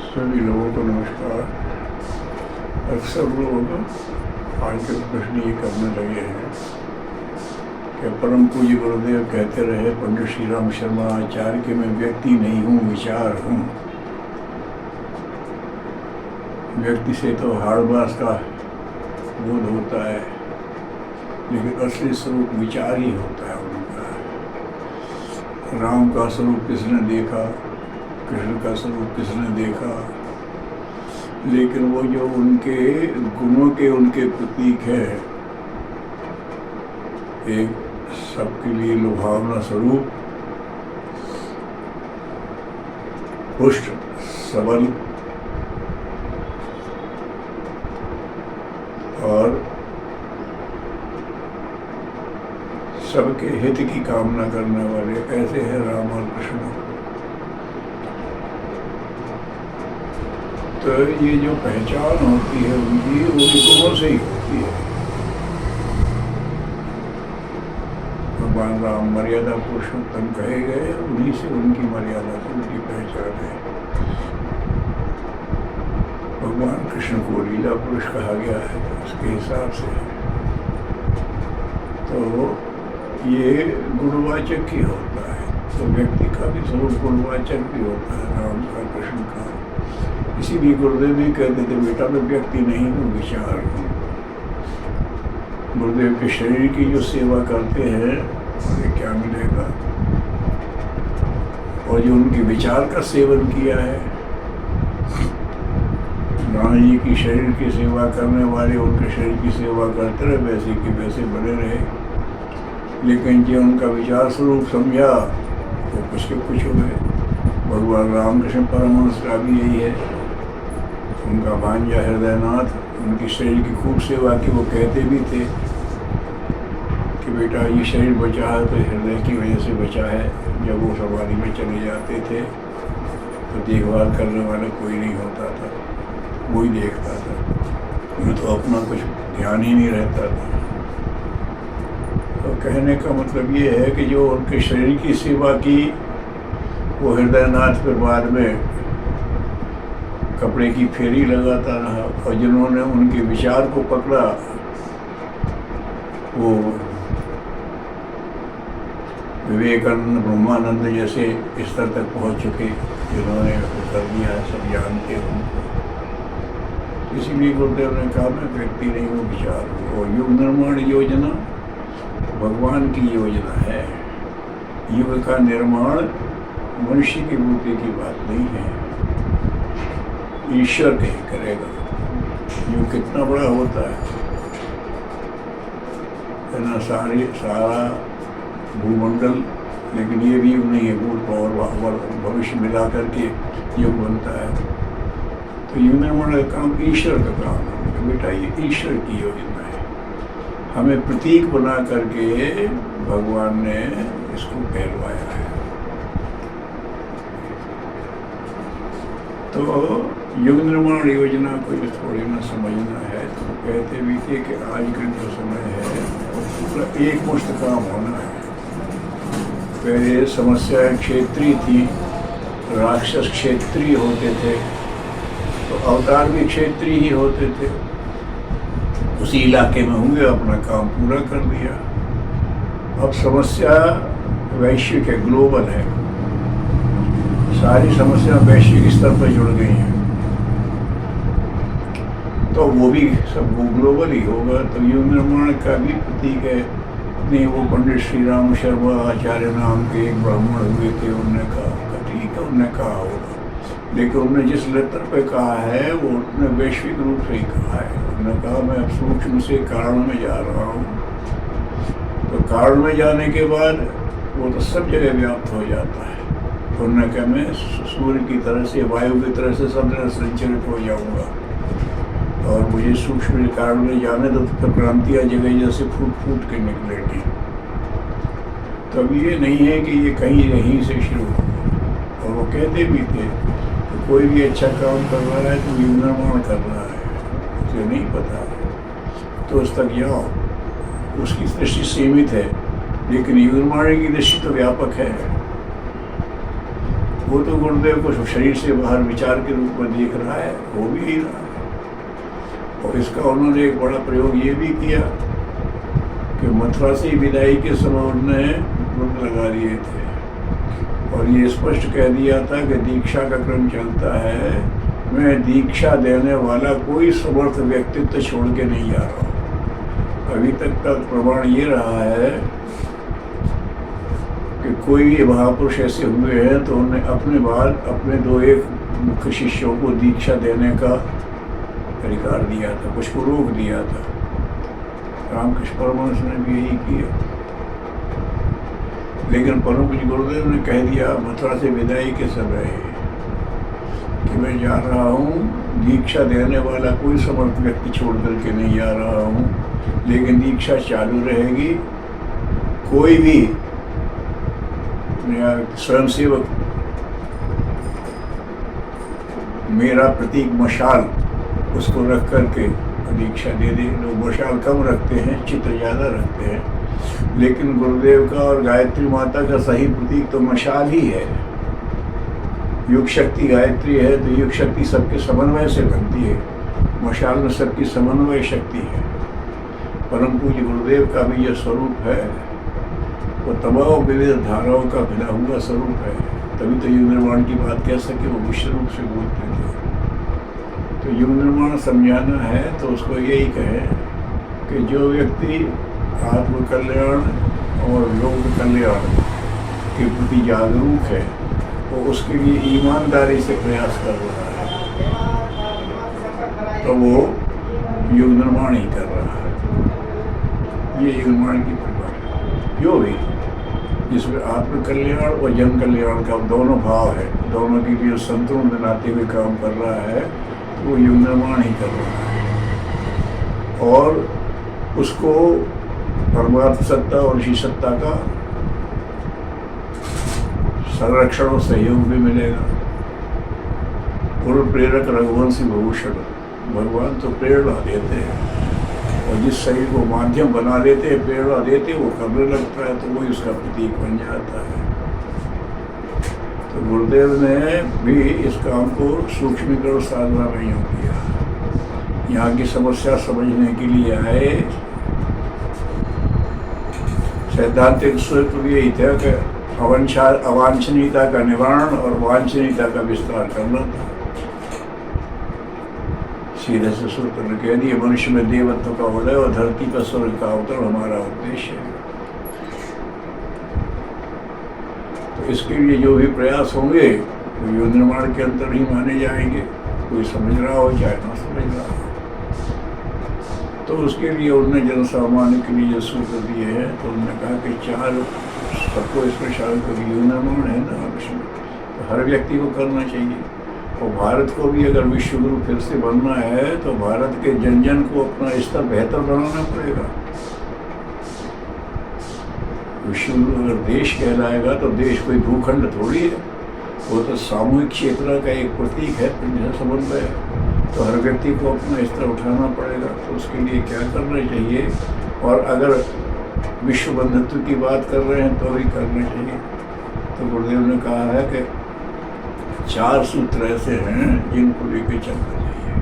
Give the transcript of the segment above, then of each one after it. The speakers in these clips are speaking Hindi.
सभी लोगों को नमस्कार। अक्सर लोग आजकल प्रश्न ये करने लगे हैं कि परम पूज्य गुरुदेव कहते रहे पंडित श्री राम शर्मा आचार्य कि मैं व्यक्ति नहीं हूँ, विचार हूँ। व्यक्ति से तो हाड़बास का बोध होता है, लेकिन असली स्वरूप विचार ही होता है उनका। राम का स्वरूप किसने देखा, कृष्ण का स्वरूप किसने देखा, लेकिन वो जो उनके गुणों के उनके प्रतीक है, एक सबके लिए लुभावना स्वरूप, पुष्ट सबल और सबके हित की कामना करने वाले, ऐसे हैं राम और कृष्ण। तो ये जो पहचान होती है उनकी, वो गुणों से ही होती है। भगवान राम मर्यादा पुरुषोत्तम कहे गए, उन्हीं से उनकी मर्यादा से उनकी पहचान है। भगवान कृष्ण को लीला पुरुष कहा गया है, उसके हिसाब से। तो ये गुणवाचक ही होता है। तो व्यक्ति का भी स्वरूप गुणवाचक भी होता है, राम का, कृष्ण का। इसीलिए गुरुदेव भी कहते थे बेटा मैं व्यक्ति नहीं हूँ, विचार हूँ। गुरुदेव के शरीर की जो सेवा करते हैं उन्हें क्या मिलेगा, और जो उनके विचार का सेवन किया है, राम जी की शरीर की सेवा करने वाले उनके शरीर की सेवा करते रहे, वैसे के वैसे बने रहे। लेकिन जो उनका विचार स्वरूप समझा वो कुछ के कुछ हो गए। भगवान रामकृष्ण परमहंस का भी यही है। उनका भांजा हृदयनाथ उनकी शरीर की खूब सेवा की, वो कहते भी थे कि बेटा ये शरीर बचा है तो हृदय की वजह से बचा है। जब वो सवारी में चले जाते थे तो देखभाल करने वाला कोई नहीं होता था, वही देखता था, उन्हें तो अपना कुछ ध्यान ही नहीं रहता था। तो कहने का मतलब ये है कि जो उनके शरीर की सेवा की वो हृदयनाथ फिर बाद में कपड़े की फेरी लगाता रहा, और जिन्होंने उनके विचार को पकड़ा वो विवेकानंद, ब्रह्मानंद जैसे स्तर तक पहुंच चुके, जिन्होंने कर दिया, सब जानते हैं उनको। इसीलिए गुरुदेव ने कहा मैं व्यक्ति नहीं हूँ, विचार हूँ। और युग निर्माण योजना भगवान की योजना है। युग का निर्माण मनुष्य की बुद्धि की बात नहीं है, ईश्वर कहीं करेगा। युग कितना बड़ा होता है ना, सारा भूमंडल, लेकिन ये भी युग नहीं है, भूत और भविष्य मिला करके युग बनता है। तो युग निर्माण का काम ईश्वर का काम है। तो बेटा ये ईश्वर की योजना है, हमें प्रतीक बना करके भगवान ने इसको कहलवाया है। तो युग निर्माण योजना को जो थोड़ी ना समझना है, तो कहते भी थे कि आजकल जो समय है पूरा एक मुश्त काम होना है। पहले समस्याएं क्षेत्रीय थी, राक्षस क्षेत्रीय होते थे, तो अवतार भी क्षेत्रीय ही होते थे। उसी इलाके में होंगे, अपना काम पूरा कर दिया। अब समस्या वैश्विक है, ग्लोबल है, सारी समस्या वैश्विक स्तर पर जुड़ गई हैं, तो वो भी सब ग्लोबल ही होगा। तो युग निर्माण का भी प्रतीक है। नहीं, वो पंडित श्री राम शर्मा आचार्य नाम के एक ब्राह्मण हुए थे, उन्होंने कहा ठीक है, उन्होंने कहा होगा, लेकिन उन्होंने जिस लेतर पे कहा है वो उन्होंने वैश्विक रूप से ही कहा है। उन्होंने कहा मैं अब सूक्ष्म से कारण में जा रहा हूँ। तो कारण में जाने के बाद वो तो सब जगह व्याप्त हो जाता है। तो उन्होंने कहा मैं सूर्य की तरह से, वायु की तरह से सब जगह संचरित हो जाऊँगा, और मुझे सूक्ष्म कारण में जाने तो क्रांतियाँ जगह जैसे फूट फूट के निकलेगी। तो अब ये नहीं है कि ये कहीं यहीं से शुरू हो। और वो कहते भी थे कि कोई भी अच्छा काम कर रहा है तो युग निर्माण कर रहा है, उसे नहीं पता तो उस तक जाओ। उसकी दृष्टि सीमित है, लेकिन युग निर्माण की दृष्टि तो व्यापक है। वो तो गुरुदेव को शरीर से बाहर विचार के रूप में देख रहा है, वो भी ही रहा है। और इसका उन्होंने एक बड़ा प्रयोग ये भी किया कि मथुरा से विदाई के समय उन्होंने व्रत लगा दिए थे और ये स्पष्ट कह दिया था कि दीक्षा का क्रम चलता है, मैं दीक्षा देने वाला कोई समर्थ व्यक्तित्व छोड़ के नहीं जा रहा हूँ। अभी तक का प्रमाण ये रहा है कि कोई भी महापुरुष ऐसे हुए हैं तो उन्होंने अपने बाद अपने 2-1 मुख्य शिष्यों को दीक्षा देने का अधिकार दिया था, कुछ को रोक दिया था। रामकृष्ण परमहंस ने भी यही किया, लेकिन परम पूज्य गुरुदेव ने कह दिया मथुरा से विदाई के समय कि मैं जा रहा हूँ, दीक्षा देने वाला कोई समर्थ व्यक्ति छोड़ करके नहीं जा रहा हूँ, लेकिन दीक्षा चालू रहेगी। कोई भी स्वयंसेवक मेरा प्रतीक मशाल उसको रख करके दीक्षा दे दे। लोग मशाल कम रखते हैं, चित्र ज़्यादा रखते हैं, लेकिन गुरुदेव का और गायत्री माता का सही प्रतीक तो मशाल ही है। युग शक्ति गायत्री है तो युग शक्ति सबके समन्वय से बनती है, मशाल में सबकी समन्वय शक्ति है। परम पूज्य गुरुदेव का भी यह स्वरूप है, वो तमाम विविध धाराओं का भिला हुआ स्वरूप है। तभी तो युग निर्माण की बात कह सके, वो विश्व रूप से बोलते थे। तो युग निर्माण समझाना है तो उसको यही कहे कि जो व्यक्ति आत्म कल्याण और लोक कल्याण के प्रति जागरूक है वो उसके लिए ईमानदारी से प्रयास कर रहा है, तो वो युग निर्माण ही कर रहा है। ये युग निर्माण की परिभाषा जो भी जिसमें आत्म कल्याण और जन कल्याण का दोनों भाव है, दोनों की जो संतुलन बनाते हुए काम कर रहा है, वो युग निर्माण ही कर रहा है। और उसको परमार्थ सत्ता और ऋषि सत्ता का संरक्षण और सहयोग भी मिलेगा। पूर्व प्रेरक रघुवंशी भूषण, भगवान तो प्रेरणा देते हैं और जिस शरीर को माध्यम बना देते हैं, प्रेरणा देते, वो करने लगता है तो वही उसका प्रतीक बन जाता है। तो गुरुदेव ने भी इस काम को सूक्ष्मीकरण साधना में यूँ किया। यहाँ की समस्या समझने के लिए आए। सैद्धांतिक सूत्र यही था कि अवांछनीयता का निवारण और वांछनीयता का विस्तार करना था। सीधे से सूत्र ने कह दिए, मनुष्य में देवत्व का उदय और धरती पर स्वर्ग का अवतरण हमारा उद्देश्य है। तो इसके लिए जो भी प्रयास होंगे वो युग निर्माण के अंतर ही माने जाएंगे, कोई समझ रहा हो चाहे ना समझ रहा हो। तो उसके लिए उन्होंने जन सामान्य के लिए जो सूत्र दिए हैं, तो उन्होंने कहा कि 4 सबको इसमें शामिल कर युग निर्माण है ना विषय, तो हर व्यक्ति को करना चाहिए। और भारत को भी अगर विश्व गुरु फिर से बनना है तो भारत के जन जन को अपना स्तर बेहतर बनाना पड़ेगा। विश्व गुरु अगर देश कहलाएगा तो देश कोई भूखंड थोड़ी है, वो तो सामूहिक चेतना का एक प्रतीक है, समन्वय है। तो हर व्यक्ति को अपना स्तर उठाना पड़ेगा। तो उसके लिए क्या करना चाहिए, और अगर विश्व बंधुत्व की बात कर रहे हैं तो भी करना चाहिए। तो गुरुदेव ने कहा है कि 4 सूत्र ऐसे हैं जिनको लेके चलना चाहिए।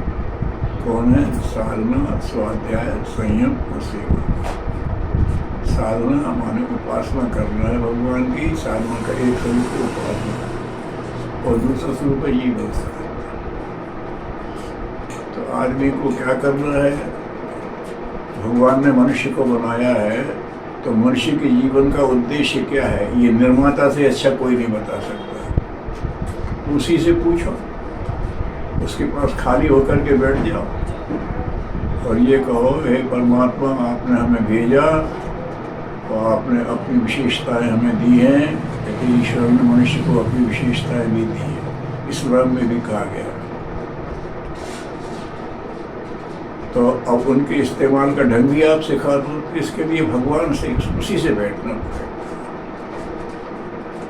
कौन है? साधना, स्वाध्याय, संयम और सेवा। साधना माने उपासना करना है भगवान की। साधना का एक स्वरूप है उपासना और दूसरा स्वरूप है जीवन साधना। तो आदमी को क्या करना है? भगवान ने मनुष्य को बनाया है, तो मनुष्य के जीवन का उद्देश्य क्या है, ये निर्माता से अच्छा कोई नहीं बता सकता। उसी से पूछो, उसके पास खाली होकर के बैठ जाओ और ये कहो, हे परमात्मा, आपने हमें भेजा और आपने अपनी विशेषताएं हमें दी हैं। क्योंकि ईश्वर ने मनुष्य को अपनी विशेषताएं भी दी हैं, इस्लाम में भी कहा गया। तो अब उनके इस्तेमाल का ढंग भी आप सिखा दो, इसके लिए भगवान से उसी से बैठना पड़ेगा।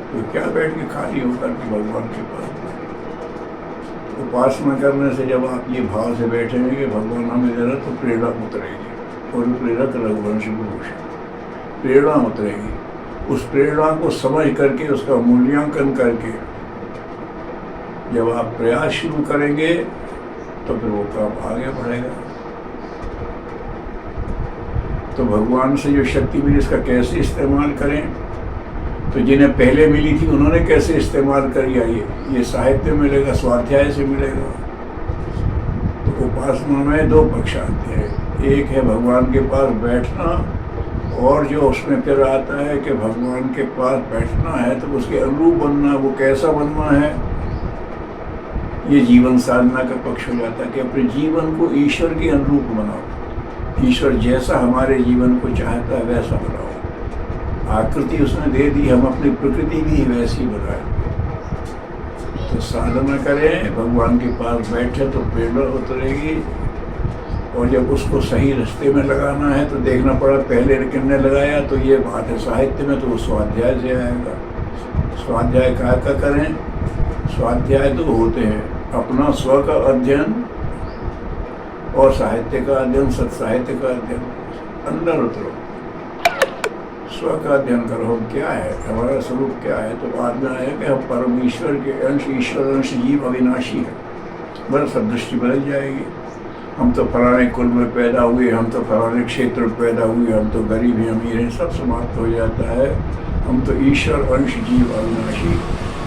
तो क्या बैठ के खाली होकर के भगवान के पास? उपासना करने से जब आप ये भाव से बैठेंगे कि भगवान हमें दे रहा, तो प्रेरणा उतरेगी। और प्रेरक रघुवंशी भूषण, प्रेरणा उतरेगी। उस प्रेरणा को समझ करके, उसका मूल्यांकन करके जब आप प्रयास शुरू करेंगे तो फिर वो काम आगे बढ़ेगा। तो भगवान से जो शक्ति मिली उसका कैसे इस्तेमाल करें, तो जिन्हें पहले मिली थी उन्होंने कैसे इस्तेमाल करी है, ये साहित्य मिलेगा, स्वाध्याय से मिलेगा। तो उपासना में दो पक्ष आते हैं, एक है भगवान के पास बैठना, और जो उसमें फिर आता है कि भगवान के पास बैठना है तो उसके अनुरूप बनना, वो कैसा बनना है, ये जीवन साधना का पक्ष हो जाता है कि अपने जीवन को ईश्वर के अनुरूप बनाओ, ईश्वर जैसा हमारे जीवन को चाहता है वैसा बनाओ। आकृति उसने दे दी, हम अपनी प्रकृति भी वैसी बनाए। तो साधना करें, भगवान के पास बैठे तो प्रेरणा उतरेगी, और जब उसको सही रास्ते में लगाना है तो देखना पड़ा पहले किसने लगाया, तो ये बात है साहित्य में, तो वो स्वाध्याय से आएगा। स्वाध्याय क्या करें, स्वाध्याय तो होते हैं अपना स्व का अध्ययन और साहित्य का अध्ययन, सत्साहित्य का अध्ययन। अंदर उतरो, स्व का अध्ययन करो, क्या है हमारा स्वरूप क्या है। तो बाद में आया कि हम परमेश्वर के अंश, ईश्वर अंश, जीव अविनाशी है, बस सब दृष्टि बदल जाएगी। हम तो फलाने कुल में पैदा हुए, हम तो फलाने क्षेत्र में पैदा हुए, हम तो गरीब हैं अमीर हैं, सब समाप्त हो जाता है। हम तो ईश्वर अंश, जीव अविनाशी,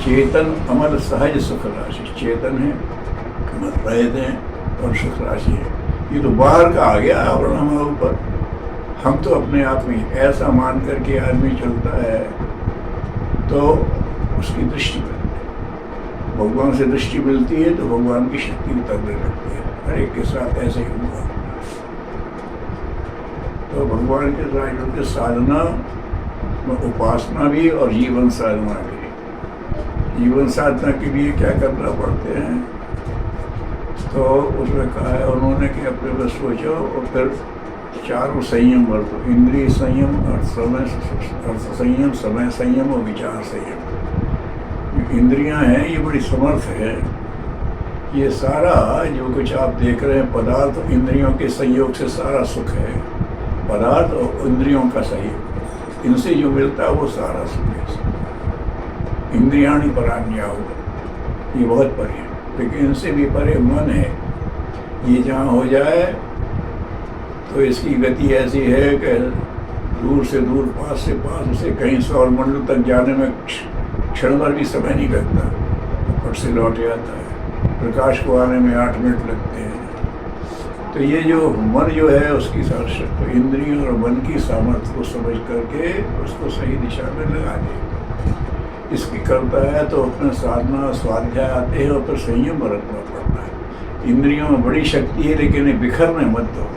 चेतन अमर सहज सुख राशि, चेतन है, अमर रहित हैं और सुख राशि है। ये तो बाहर का आ गया आवरण हमारे ऊपर, हम तो अपने आप में ऐसा मान करके आदमी चलता है तो उसकी दृष्टि मिलती है। भगवान से दृष्टि मिलती है तो भगवान की शक्ति उतरने लगती है। हर एक के साथ ऐसे ही हुआ। तो भगवान के साथ के साधना में उपासना भी और जीवन साधना भी। जीवन साधना के लिए क्या करना पड़ते हैं, तो उसमें कहा है उन्होंने कि अपने बस सोचो और फिर चारों संयम बरतो, इंद्रिय संयम, अर्थ संयम, समय संयम और विचार संयम। इंद्रियां हैं ये बड़ी समर्थ है, ये सारा जो कुछ आप देख रहे हैं पदार्थ इंद्रियों के संयोग से सारा सुख है, पदार्थ और इंद्रियों का संयोग, इनसे जो मिलता है वो सारा सुख है। इंद्रियाणी परान्या हो, ये बहुत परे है, लेकिन इनसे भी परे मन है। ये जहाँ हो जाए तो इसकी गति ऐसी है कि दूर से दूर, पास से पास, उसे कहीं सौर मंडल तक जाने में क्षण भर भी समय नहीं लगता, फट से लौट जाता है। प्रकाश को आने में 8 मिनट लगते हैं। तो ये जो मन जो है उसकी सार्थक, तो इंद्रियों और मन की सामर्थ्य को समझ करके उसको सही दिशा में लगा दे। इसकी करता है तो अपना साधना स्वाध्याय आते हैं और फिर संयम बरतना पड़ता है। इंद्रियों में बड़ी शक्ति है लेकिन बिखरने मत दो।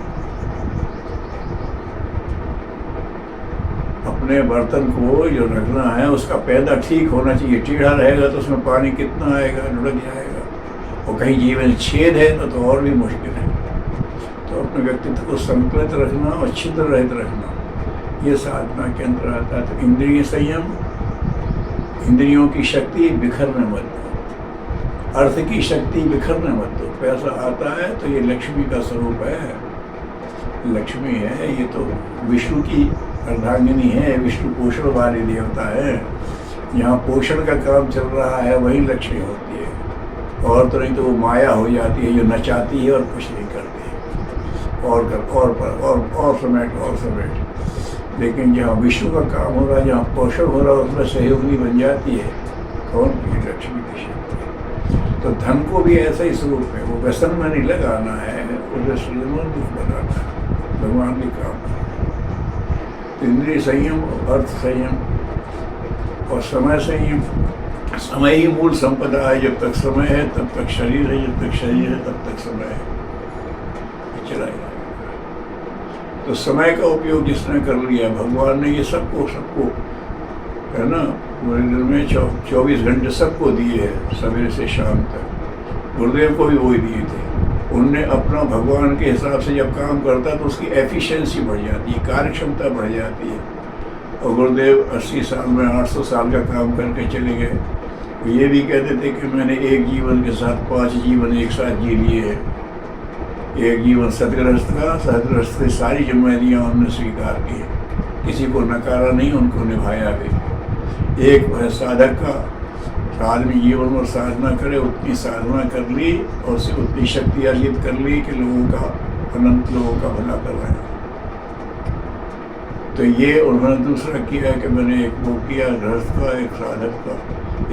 अपने बर्तन को जो रखना है उसका पैदा ठीक होना चाहिए। टेढ़ा रहेगा तो उसमें पानी कितना आएगा, लुढ़क जाएगा, और कहीं जीवन छेद है तो और भी मुश्किल है। तो अपने व्यक्तित्व को संतुलित रखना और छिद्र रहित रखना, ये साधना के अंदर आता है। तो इंद्रिय संयम, इंद्रियों की शक्ति बिखरने मत दो, अर्थ की शक्ति बिखरने मत दो। पैसा आता है तो ये लक्ष्मी का स्वरूप है, लक्ष्मी है, ये तो विष्णु की अर्धांगिनी है, विष्णु पोषण वाले देवता है। यहाँ पोषण का काम चल रहा है वही लक्ष्मी होती है, और तो नहीं तो वो माया हो जाती है जो नचाती है और कुछ नहीं करती है, और समेट। लेकिन जहाँ विष्णु का काम हो रहा है, जहाँ पोषण हो रहा है, उसमें सहयोगी बन जाती है कौन की, लक्ष्मी की शक्ति। तो धन को भी ऐसा ही स्वरूप है, वो व्यसन में नहीं लगाना है, उसे श्रीमंत बनाना है, भगवान के काम। तो इंद्रिय संयम, अर्थ संयम और समय संयम। समय ही मूल संपदा है, जब तक समय है तब तक शरीर है, जब तक शरीर है तब तक समय है, चलाएगा। तो समय का उपयोग जिसने कर लिया, भगवान ने ये सबको है ना, दिन में 24 घंटे सबको दिए हैं, सवेरे से शाम तक। गुरुदेव को भी वही दिए थे। उनने अपना भगवान के हिसाब से जब काम करता तो उसकी एफिशिएंसी बढ़ जाती है, कार्य क्षमता बढ़ जाती है। और गुरुदेव 80 साल में 800 साल का काम करके चले गए। ये भी कहते थे कि मैंने एक जीवन के साथ 5 जीवन एक साथ जी लिए हैं। एक जीवन सदगृहस्थ का, सदगृहस्थ की सारी जिम्मेदारियाँ उन्होंने स्वीकार की, किसी को नकारा नहीं, उनको निभाया भी। एक है साधक का, तो आदमी जीवन में साधना करे, उतनी साधना कर ली और उससे उतनी शक्ति अर्जित कर ली कि लोगों का, अनंत लोगों का भला कर रहे हैं। तो ये उन्होंने दूसरा किया कि मैंने एक वो किया गृहस्थ का, एक साधक का,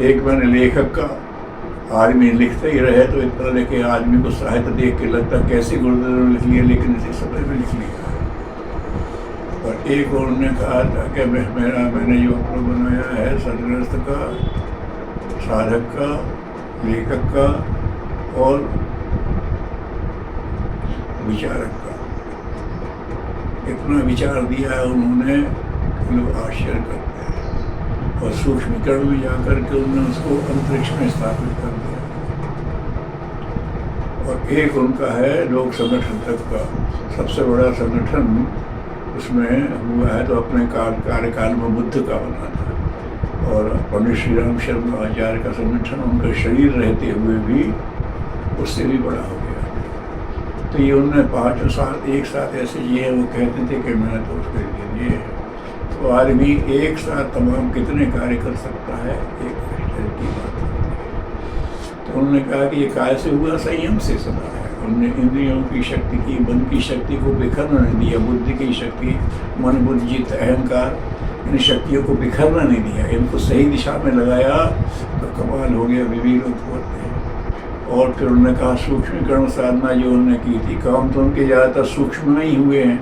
एक मैंने लेखक का। आदमी लिखते ही रहे तो इतना लेके आदमी को साहित्य देख के लगता कैसे गुरुदेव ने लिख लिया, लेकिन इसी समय में लिख लिया। और एक उन्होंने कहा था कि मैंने जो अपना बनाया है सदगृहस्थ का, साधक का, लेखक का और विचारक का। इतना विचार दिया है उन्होंने, लोग आश्चर्य करते हैं। और सूक्ष्मीकरण में जाकर के उन्होंने उसको अंतरिक्ष में स्थापित कर दिया। और एक उनका है लोक संगठन तक का, सबसे बड़ा संगठन उसमें हुआ है तो अपने कार्यकाल में बुद्ध का बना था। और पंडित श्री राम शर्मा आचार्य का संगठन उनका शरीर रहते हुए भी उससे भी बड़ा हो गया। तो ये उन्होंने 5 साल एक साथ ऐसे जिए। वो कहते थे कि मैं तो उसके लिए ये है। तो आदमी एक साथ तमाम कितने कार्य कर सकता है, एक आश्चर्य की बात है। तो उन्होंने कहा कि ये काय से हुआ, संयम से सदा है। उन्होंने इंद्रियों की शक्ति की, मन की शक्ति को बिखरना नहीं दिया। बुद्धि की शक्ति, मन, बुद्धि, चित्त, अहंकार, इन शक्तियों को बिखरना नहीं दिया। इनको सही दिशा में लगाया तो कमाल हो गया, विवेक होते हैं। और फिर उन्होंने कहा सूक्ष्मीकरण साधना जो उन्होंने की थी, काम तो उनके ज़्यादातर सूक्ष्म में ही हुए हैं।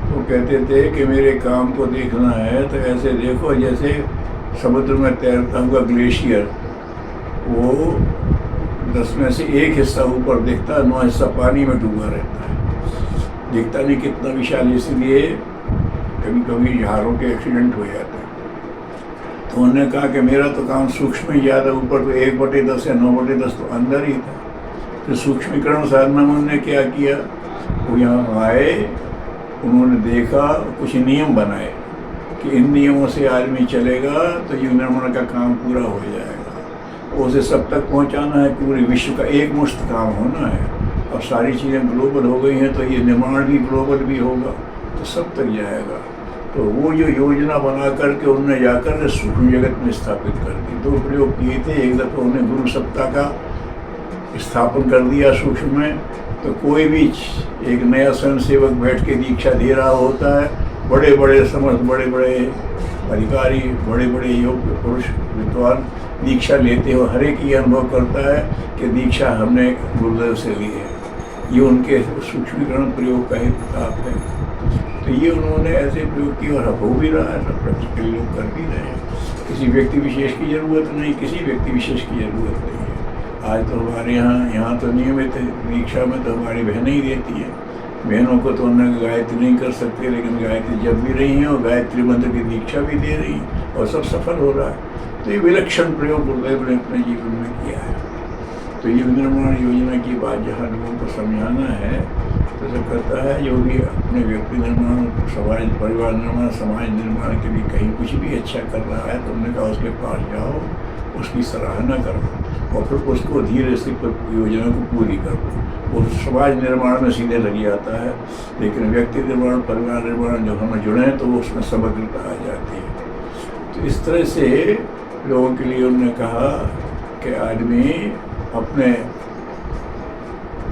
वो कहते थे कि मेरे काम को देखना है तो ऐसे देखो जैसे समुद्र में तैरता हुआ ग्लेशियर, वो 10 में से 1 हिस्सा ऊपर दिखता है, 9 हिस्सा पानी में डूबा रहता है। दिखता नहीं कितना विशाल, इसलिए कभी कभी जहाज़ों के एक्सीडेंट हो जाते हैं। तो उन्होंने कहा कि मेरा तो काम सूक्ष्म ही ज़्यादा, ऊपर तो 1/10 या 9/10 तो अंदर ही था। तो सूक्ष्मीकरण साधना में उन्होंने क्या किया, वो यहाँ आए, उन्होंने देखा, कुछ नियम बनाए कि इन नियमों से आदमी चलेगा तो युग निर्माण का काम पूरा हो जाएगा। उसे सब तक पहुँचाना है, पूरे विश्व का एक मुश्त काम होना है। अब सारी चीज़ें ग्लोबल हो गई हैं तो ये निर्माण भी ग्लोबल भी होगा, तो सब तक जाएगा। तो वो जो योजना बना करके उन्होंने जाकर सूक्ष्म जगत में स्थापित कर दी। 2 प्रयोग किए थे। एक दफ़ा उन्होंने गुरु सत्ता का स्थापन कर दिया सूक्ष्म में। तो कोई भी एक नया स्वयं सेवक बैठ के दीक्षा दे रहा होता है, बड़े बड़े समर्थ, बड़े बड़े अधिकारी, बड़े बड़े योग्य पुरुष विद्वान दीक्षा लेते हो, हर एक ये अनुभव करता है कि दीक्षा हमने गुरुदेव से ली है। ये उनके सूक्ष्मीकरण प्रयोग का ही प्रताप है। तो ये उन्होंने ऐसे प्रयोग किए और हो भी रहा है, सब प्रैक्टिकल लोग कर भी रहे हैं। किसी व्यक्ति विशेष की ज़रूरत नहीं, किसी व्यक्ति विशेष की ज़रूरत नहीं है। आज तो हमारे यहाँ तो नियमित दीक्षा में तो हमारी बहनें ही देती हैं। बहनों को तो उन्हें गायत्री नहीं कर सकते, लेकिन गायत्री जब भी रही हैं और गायत्री मंत्र की दीक्षा भी दे रही हैं और सब सफल हो रहा है। तो ये विलक्षण प्रयोग गुरुदेव ने अपने जीवन में किया है। तो युग निर्माण योजना की बात जहाँ लोगों को समझाना है तो सब कहता है जो भी अपने व्यक्ति निर्माण, समाज, परिवार निर्माण, समाज निर्माण के लिए कहीं कुछ भी अच्छा कर रहा है तो उन्होंने कहा उसके पास जाओ, उसकी सराहना करो और फिर उसको धीरे से योजना को पूरी करो। वो समाज निर्माण में सीधे लग जाता है, लेकिन व्यक्ति निर्माण, परिवार निर्माण जो हम जुड़े हैं तो वो उसमें समग्रता आ जाती है। तो इस तरह से लोगों के लिए उन्होंने कहा कि आदमी अपने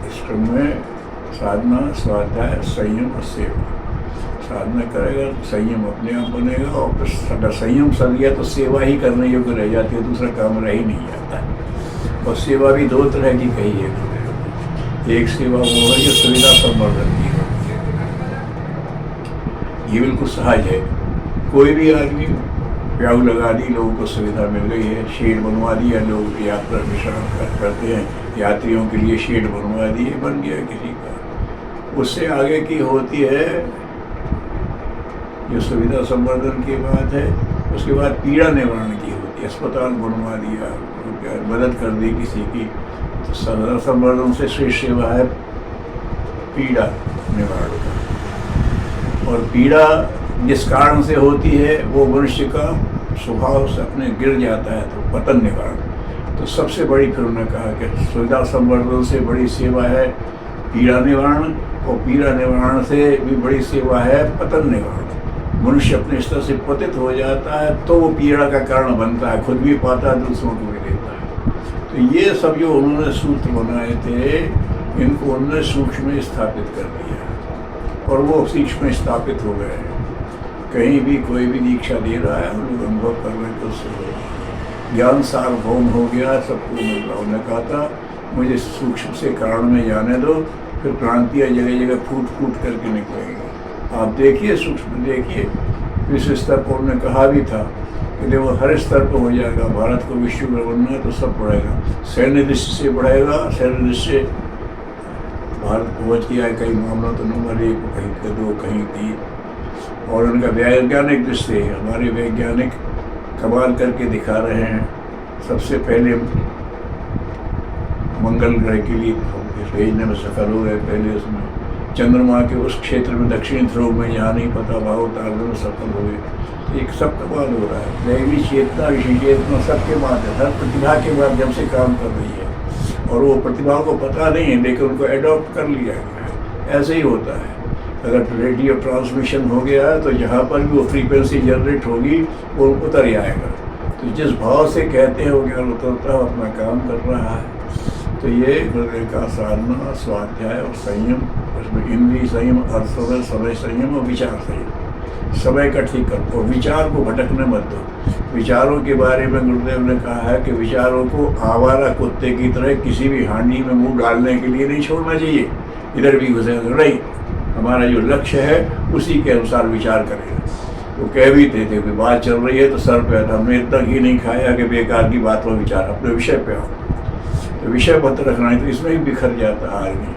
इस क्रम में साधना, स्वाध्याय, संयम और सेवा साधना करेगा तो संयम अपने आप बनेगा। और फिर अगर संयम सर गया तो सेवा ही करने योग्य रह जाती है, दूसरा काम रह ही नहीं जाता है। और सेवा भी 2 तरह की कही है। एक सेवा वो है जो सुविधा संवर्धन की होती है, ये बिल्कुल सहज है। कोई भी आदमी प्याऊ लगा दी, लोगों को सुविधा मिल गई है, शेड बनवा दिया, लोग यात्रा विश्राम करते हैं, यात्रियों के लिए शेड बनवा दिए, बन गया किसी का। उससे आगे की होती है जो सुविधा संवर्धन की बात है, उसके बाद पीड़ा निवारण की होती है। अस्पताल बनवा दिया, मदद कर दी किसी की, तो सुविधा संवर्धन से श्रेष्ठ सेवा है पीड़ा निवारण का। और पीड़ा जिस कारण से होती है वो मनुष्य का स्वभाव से अपने गिर जाता है, तो पतन निवारण। तो सबसे बड़ी फिर उन्होंने कहा कि सुविधा संवर्धन से बड़ी सेवा है पीड़ा निवारण, और पीड़ा निवारण से भी बड़ी सेवा है पतन निवारण। मनुष्य अपने स्तर से पतित हो जाता है तो वो पीड़ा का कारण बनता है, खुद भी पाता है, दूसरों को भी देता है। तो ये सब जो उन्होंने सूत्र बनाए थे, इनको उन्होंने सूक्ष्म में स्थापित कर दिया और वो सूक्ष्म में स्थापित हो गए। कहीं भी कोई भी दीक्षा दे रहा है, हम लोग अनुभव कर रहे हैं तो उससे ज्ञान सार्वभौम हो गया, सबको मिल रहा। उन्होंने कहा था मुझे सूक्ष्म से कारण में जाने दो, फिर क्रांतियाँ जगह जगह फूट फूट करके निकलेंगी। आप देखिए, सूक्ष्म देखिए। विश्व स्तर पर उन्होंने कहा भी था कि देखो हर स्तर पर हो जाएगा, भारत को विश्व में बनना है तो सब बढ़ेगा, सैन्य दृष्टि से बढ़ेगा, सैन्य दृष्टि से भारत पहुँच गया है कई मामलों तो नंबर 1, कहीं 2, कहीं 3। और उनका वैज्ञानिक दृष्टि, हमारे वैज्ञानिक कमाल करके दिखा रहे हैं। सबसे पहले मंगल ग्रह के लिए भेजने में सफल हो गए, पहले उसमें चंद्रमा के उस क्षेत्र में दक्षिणी ध्रुव में जहाँ नहीं पता भाव उतारने में सफल हो गए। एक सब कमाल हो रहा है। दैवी चेतना, ऋषि चेतना सबके माध्यम, हर प्रतिभा के माध्यम से काम कर रही है और वो प्रतिभा को पता नहीं है लेकिन उनको एडॉप्ट कर लिया गया है। ऐसे ही होता है। अगर रेडियो ट्रांसमिशन हो गया है तो जहाँ पर भी वो फ्रीक्वेंसी जनरेट होगी वो उतर जाएगा। तो जिस भाव से कहते हैं वो ज्ञान उतरता है, अपना काम कर रहा है। तो ये गुरुदेव का साधना, स्वाध्याय और संयम, उसमें इंद्रिय संयम, अर्थ संयम, समय संयम और विचार संयम, समय का ठीक कर और विचार को भटकने मत दो। विचारों के बारे में गुरुदेव ने कहा है कि विचारों को आवारा कुत्ते की तरह किसी भी हांडी में मुंह डालने के लिए नहीं छोड़ना चाहिए। इधर भी घुसेगा नहीं, हमारा जो लक्ष्य है उसी के अनुसार विचार करेगा। वो कह भी थे कि बात चल रही है तो सर पे, हमने इतना घी नहीं खाया कि बेकार की बात में विचार, अपने विषय पे आओ। तो विषय मत रखना है तो इसमें ही बिखर जाता है आदमी।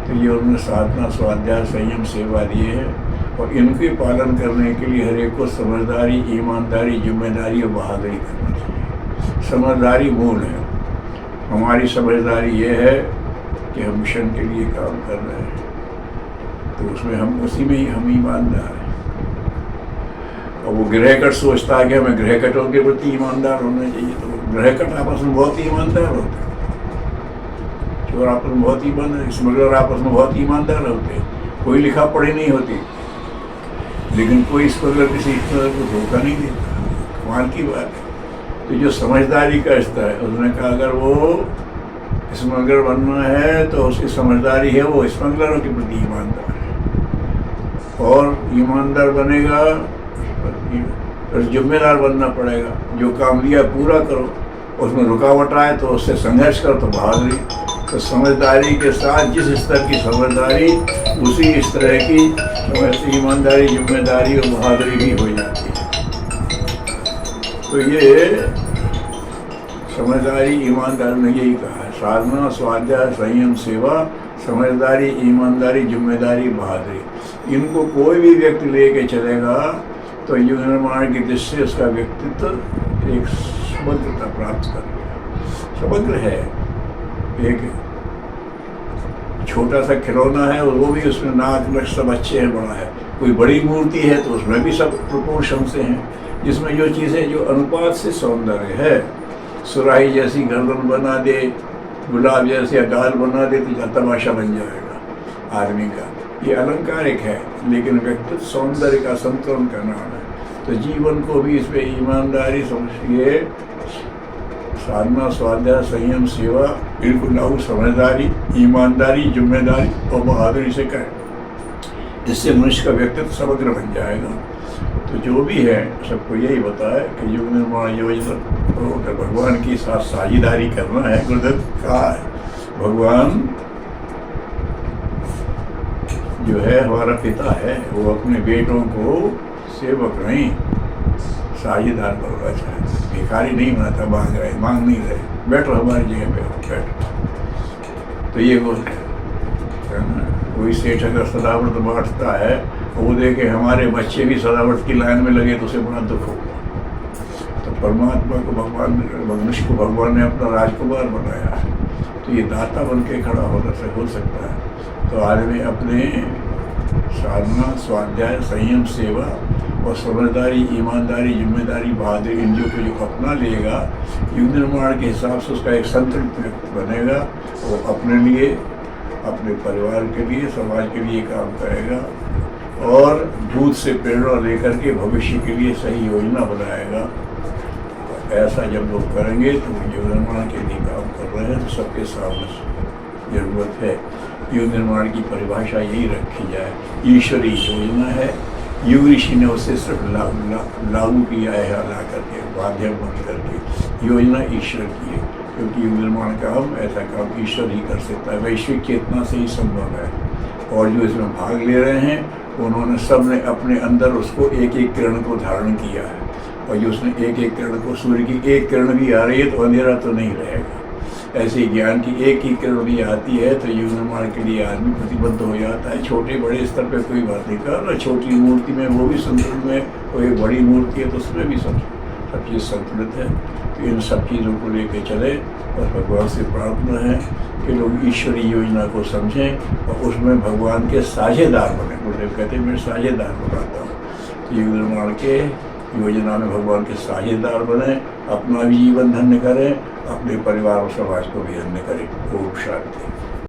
तो ये उन्होंने साधना, स्वाध्याय, संयम, सेवा दिए हैं और इनके पालन करने के लिए हर एक को समझदारी, ईमानदारी, जिम्मेदारी और बहादुरी करना चाहिए। समझदारी मूल है। हमारी समझदारी ये है कि हम मिशन के लिए काम कर रहे हैं तो उसमें हम उसी में ही हम ईमानदार हैं। और वो गृहकट सोचता है कि हमें गृहकटों के प्रति ईमानदार होना चाहिए, तो गृहकट आपस में बहुत ईमानदार होते हैं। चोर आपस में बहुत ईमानदार, स्मगलर आपस में बहुत ईमानदार होते हैं। कोई लिखा पढ़ी नहीं होती, लेकिन कोई स्मगलर किसी स्मगलर को धोखा नहीं देता। कमाल की बात है। तो जो समझदारी का स्तर है, उसने कहा अगर वो स्मगलर बनना है तो उसकी समझदारी है वो स्मगलरों के प्रति ईमानदार है। और ईमानदार बनेगा फिर जिम्मेदार बनना पड़ेगा। जो काम लिया पूरा करो, उसमें रुकावट आए तो उससे संघर्ष करो, तो बहादुरी। तो समझदारी के साथ जिस स्तर की समझदारी, उसी इस तरह की ईमानदारी, जिम्मेदारी और बहादुरी भी हो जाती है। तो ये समझदारी, ईमानदारी ने यही कहा है। साधना, स्वाध्याय, संयम, सेवा, समझदारी, ईमानदारी, जिम्मेदारी, बहादुरी, इनको कोई भी व्यक्ति लेके चलेगा तो युग निर्माण की दृष्टि से उसका व्यक्तित्व एक समग्रता प्राप्त कर लिया। समग्र है। एक छोटा सा खिलौना है और वो भी उसमें नाक नक्श सब अच्छे हैं, बड़ा है। कोई बड़ी मूर्ति है तो उसमें भी सब प्रोपोर्शन से हैं, जिसमें जो चीज़ें जो अनुपात से सौंदर्य है। सुराही जैसी गर्दन बना दे, गुलाब जैसे गाल बना दे तो तमाशा बन जाएगा आदमी का। ये अलंकारिक है, लेकिन व्यक्तित्व सौंदर्य का, संतुलन का नाम है। तो जीवन को भी इसमें ईमानदारी समझिए, साधना, स्वाध्याय, संयम, सेवा, बिल्कुल लागू समझदारी, ईमानदारी, जिम्मेदारी और बहादुरी से करें। इससे मनुष्य का व्यक्तित्व समग्र बन जाएगा। तो जो भी है सबको यही बताया कि युग निर्माण योजना तो भगवान के साथ साझेदारी करना है। गुरुदेव कहा है भगवान जो है हमारा पिता है, वो अपने बेटों को सेवक नहीं साझेदार बनना चाहते, भिखारी नहीं बनाता, मांग नहीं रहे, बैठो हमारी जगह पे बैठो। तो ये वो कोई सेठ अगर सदावट बांटता है, वो देखे हमारे बच्चे भी सदावट की लाइन में लगे तो उसे बड़ा दुख होगा। तो परमात्मा को भगवान, मनुष्य को भगवान ने अपना राजकुमार बनाया है, तो ये दाता बन के खड़ा होने से हो सकता है। तो आदमी अपने साधना, स्वाध्याय, संयम, सेवा और समझदारी, ईमानदारी, जिम्मेदारी, बहादुरी, इन को जो अपना लेगा, युग निर्माण के हिसाब से उसका एक संतुलित व्यक्ति बनेगा। वो अपने लिए, अपने परिवार के लिए, समाज के लिए काम करेगा। और भूत से प्रेरणा लेकर के भविष्य के लिए सही योजना बनाएगा। ऐसा जब लोग करेंगे तो वो युग निर्माण के लिए काम कर रहे हैं, तो सबके सामने जरूरत है युग निर्माण की परिभाषा यही रखी जाए। ईश्वरीय योजना है, युग ऋषि ने उसे सिर्फ लागू किया है, ला करके माध्यम बन करके। योजना ईश्वर की है, क्योंकि युग निर्माण का हम ऐसा काम ईश्वर ही कर सकता है, वैश्विक चेतना से ही संभव है। और जो इसमें भाग ले रहे हैं उन्होंने सब ने अपने अंदर उसको एक एक किरण को धारण किया है, और जो उसने एक एक किरण को, सूर्य की एक किरण भी आ रही है तो अंधेरा तो नहीं रहेगा। ऐसे ज्ञान की एक ही किरण भी आती है तो युग निर्माण के लिए आदमी प्रतिबद्ध हो जाता है। छोटे बड़े स्तर पे कोई बात नहीं कर रहा, छोटी मूर्ति में वो भी संतुलित है, कोई बड़ी मूर्ति है तो उसमें भी सब चीज़ संतुलित है। तो इन सब चीज़ों को लेकर चले, और भगवान से प्रार्थना है कि लोग ईश्वरीय योजना को समझें और उसमें भगवान के साझेदार बने। गुरुदेव कहते हैं मैं साझेदार बनाता हूँ। युग निर्माण के योजना में भगवान के साझेदार बने, अपना भी जीवन धन्य करें, अपने परिवार और समाज को भी धन्य करें। ओम शांति।